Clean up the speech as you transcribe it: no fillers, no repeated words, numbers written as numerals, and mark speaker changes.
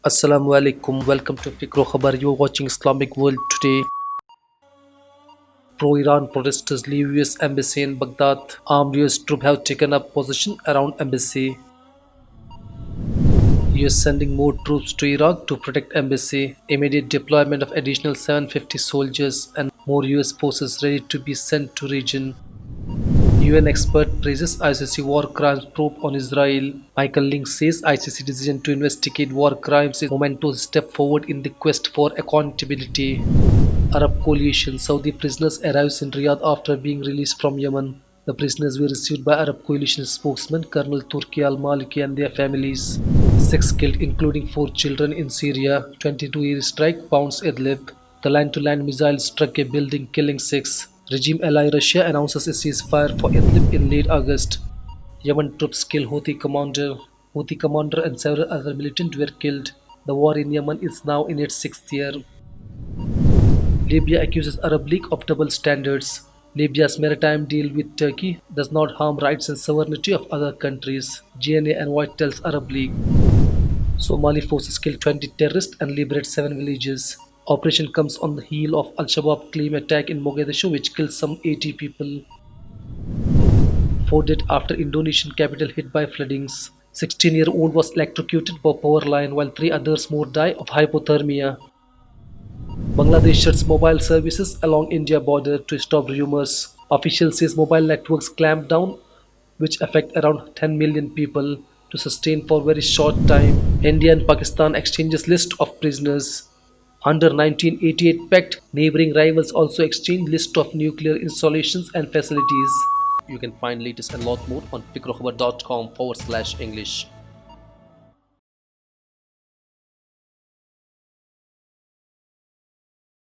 Speaker 1: Assalamu alaikum. Welcome to Fikro Khabar. You are watching Islamic World Today. Pro-Iran protesters leave US Embassy in Baghdad. Armed US troops have taken up position around embassy. US sending more troops to Iraq to protect embassy. Immediate deployment of additional 750 soldiers and more US forces ready to be sent to region. UN expert praises ICC war crimes probe on Israel. Michael Lynch says ICC decision to investigate war crimes is a momentous step forward in the quest for accountability. Arab coalition Saudi prisoners arrives in Riyadh after being released from Yemen. The prisoners were received by Arab coalition spokesman Colonel Turki al-Maliki and their families. 6 killed including 4 children in Syria. 22 airstrike pounds Idlib. The land-to-land missile struck a building killing 6. Regime ally Russia announces a ceasefire for Idlib in late August. Yemen troops kill Houthi commander. Houthi commander and several other militants were killed. The war in Yemen is now in its 6th year. Libya accuses Arab League of double standards. Libya's maritime deal with Turkey does not harm rights and sovereignty of other countries. GNA and White tells Arab League. Somali forces kill 20 terrorists and liberate 7 villages. Operation comes on the heel of Al-Shabaab claim attack in Mogadishu which killed some 80 people. 4 dead after Indonesian capital hit by floodings. 16-year-old was electrocuted by power line while 3 others more die of hypothermia. Bangladesh shuts mobile services along India border to stop rumors. Officials says mobile networks clamp down which affect around 10 million people to sustain for very short time. India and Pakistan exchanges list of prisoners. Under 1988 pact, neighboring rivals also exchange list of nuclear installations and facilities. You can find latest and lot more on fikrokhbar.com/English.